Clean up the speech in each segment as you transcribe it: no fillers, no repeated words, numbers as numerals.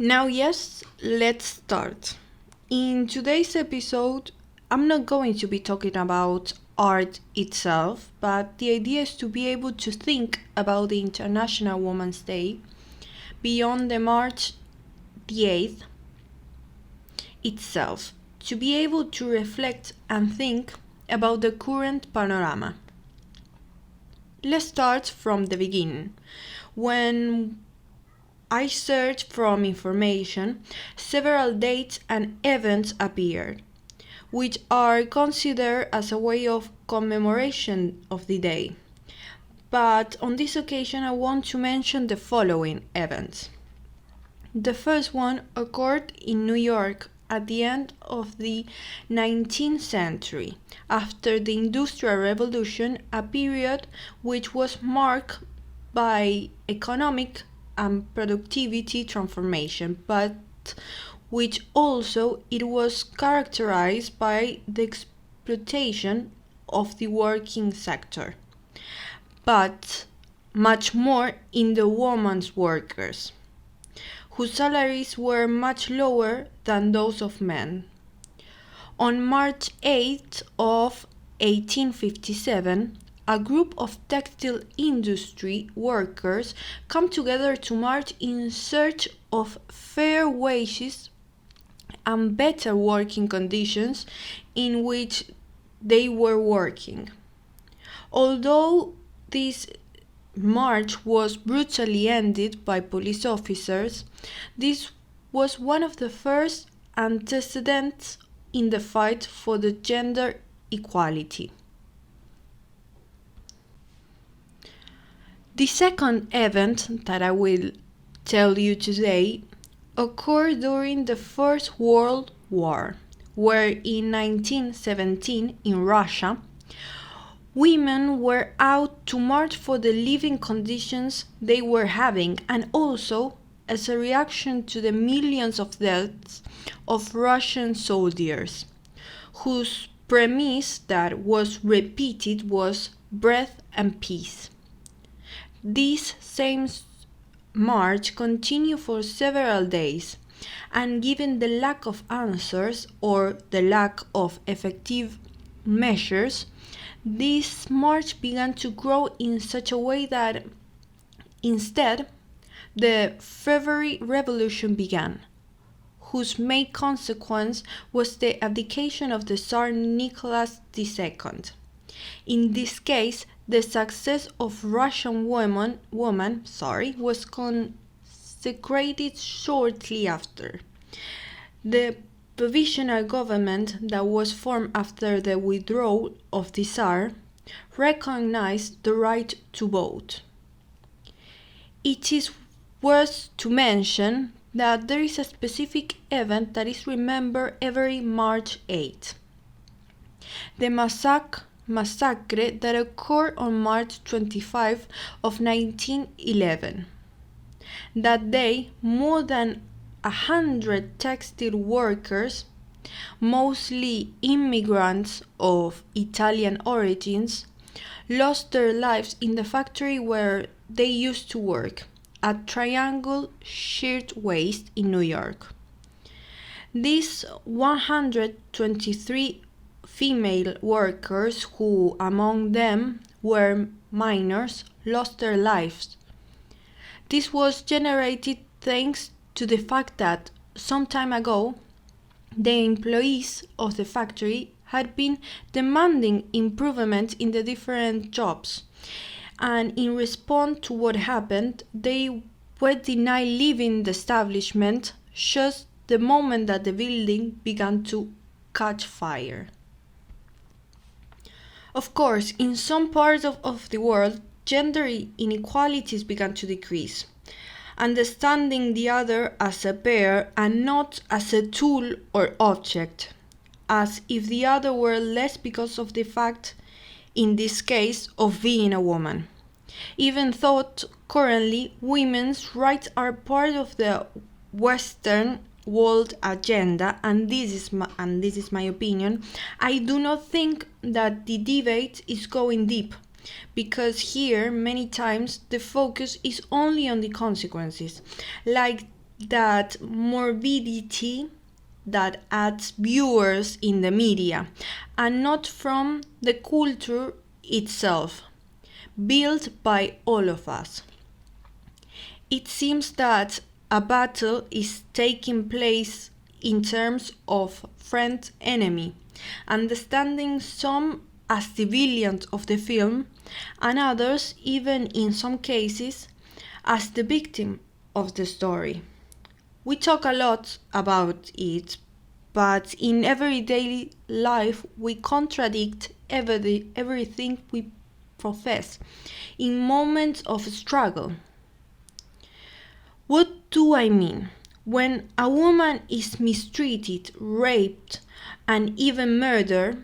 Now, yes, let's start. In today's episode, I'm not going to be talking about art itself, but the idea is to be able to think about the International Women's Day beyond the March the 8th itself, to be able to reflect and think about the current panorama. Let's start from the beginning. When I searched for information, several dates and events appeared, which are considered as a way of commemoration of the day. But on this occasion, I want to mention the following events. The first one occurred in New York at the end of the 19th century, after the Industrial Revolution, a period which was marked by economic and productivity transformation, but which also it was characterized by the exploitation of the working sector, but much more in the women's workers, whose salaries were much lower than those of men. On March 8th of 1857, a group of textile industry workers come together to march in search of fair wages and better working conditions in which they were working. Although this march was brutally ended by police officers, this was one of the first antecedents in the fight for the gender equality. The second event that I will tell you today occurred during the First World War, where in 1917 in Russia, women were out to march for the living conditions they were having, and also as a reaction to the millions of deaths of Russian soldiers, whose premise that was repeated was bread and peace. This same march continued for several days, and given the lack of answers or the lack of effective measures, this march began to grow in such a way that instead the February Revolution began, whose main consequence was the abdication of the Tsar Nicholas II. In this case, the success of Russian woman was consecrated shortly after. The provisional government that was formed after the withdrawal of the Tsar recognized the right to vote. It is worth to mention that there is a specific event that is remembered every March 8. The massacre that occurred on March 25 of 1911. That day, more than 100 textile workers, mostly immigrants of Italian origins, lost their lives in the factory where they used to work, at Triangle Shirtwaist in New York. These 123 female workers, who among them were minors, lost their lives. This was generated thanks to the fact that some time ago the employees of the factory had been demanding improvement in the different jobs, and in response to what happened, they were denied leaving the establishment just the moment that the building began to catch fire. Of course, in some parts of the world, gender inequalities began to decrease, understanding the other as a pair and not as a tool or object, as if the other were less because of the fact, in this case, of being a woman. Even though currently women's rights are part of the Western world agenda, and this is my opinion, I do not think that the debate is going deep, because here many times the focus is only on the consequences, like that morbidity that adds viewers in the media, and not from the culture itself, built by all of us. It seems that a battle is taking place in terms of friend-enemy, understanding some as civilians of the film, and others, even in some cases, as the victim of the story. We talk a lot about it, but in everyday life we contradict everything we profess in moments of struggle. What do I mean? When a woman is mistreated, raped, and even murdered,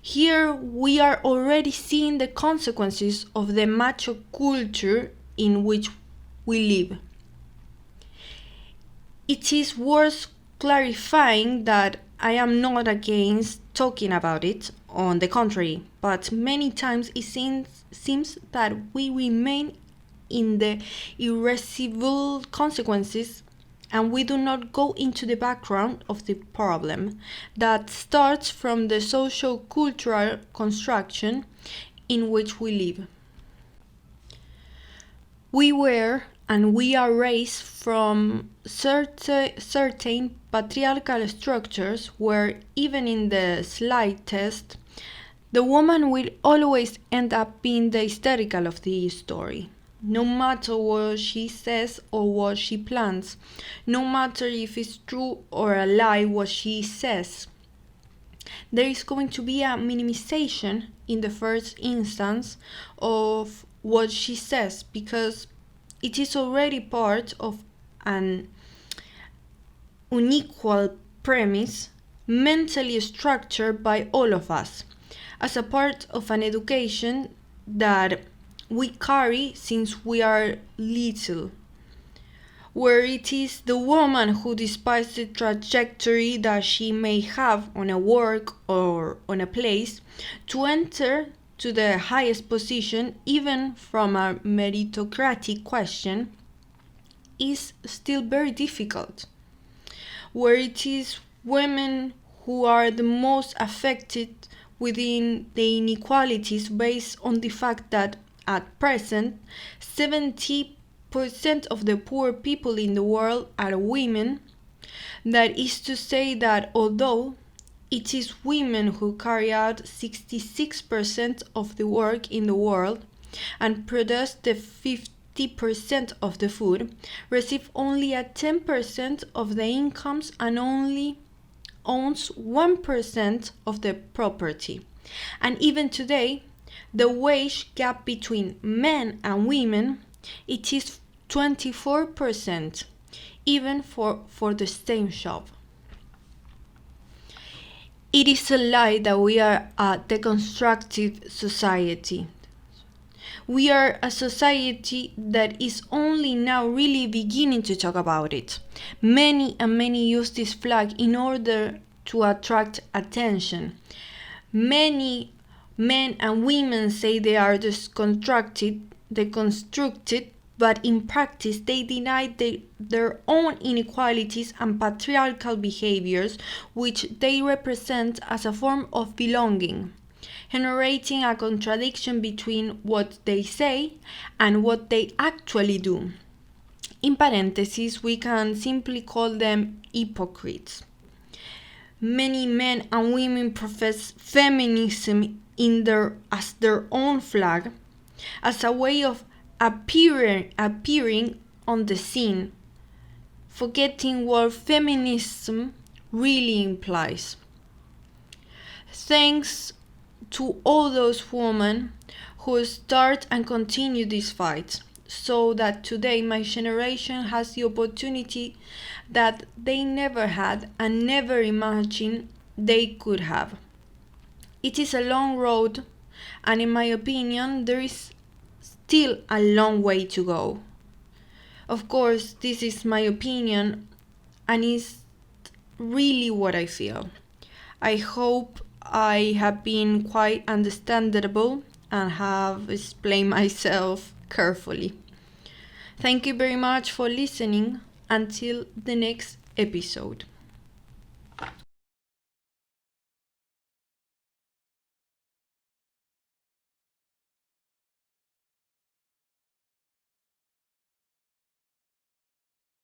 here we are already seeing the consequences of the macho culture in which we live. It is worth clarifying that I am not against talking about it, on the contrary, but many times it seems that we remain in the irreversible consequences and we do not go into the background of the problem that starts from the social-cultural construction in which we live. We were and we are raised from certain patriarchal structures where even in the slightest, the woman will always end up being the hysterical of the story. No matter what she says or what she plans, no matter if it's true or a lie what she says, there is going to be a minimization in the first instance of what she says because it is already part of an unequal premise mentally structured by all of us as a part of an education that we carry since we are little, where it is the woman who, despite the trajectory that she may have on a work or on a place, to enter to the highest position, even from a meritocratic question, is still very difficult, where it is women who are the most affected within the inequalities based on the fact that at present 70% of the poor people in the world are women. That is to say that although it is women who carry out 66% of the work in the world and produce the 50% of the food, receive only a 10% of the incomes and only owns 1% of the property. And even today, the wage gap between men and women, it is 24%, even for the same job. It is a lie that we are a deconstructive society. We are a society that is only now really beginning to talk about it. Many use this flag in order to attract attention. Many men and women say they are deconstructed, but in practice they deny their own inequalities and patriarchal behaviors which they represent as a form of belonging, generating a contradiction between what they say and what they actually do. In parentheses, we can simply call them hypocrites. Many men and women profess feminism as their own flag, as a way of appearing on the scene, forgetting what feminism really implies. Thanks to all those women who start and continue this fight, so that today my generation has the opportunity that they never had and never imagined they could have. It is a long road, and in my opinion, there is still a long way to go. Of course, this is my opinion, and it's really what I feel. I hope I have been quite understandable and have explained myself carefully. Thank you very much for listening, Until the next episode.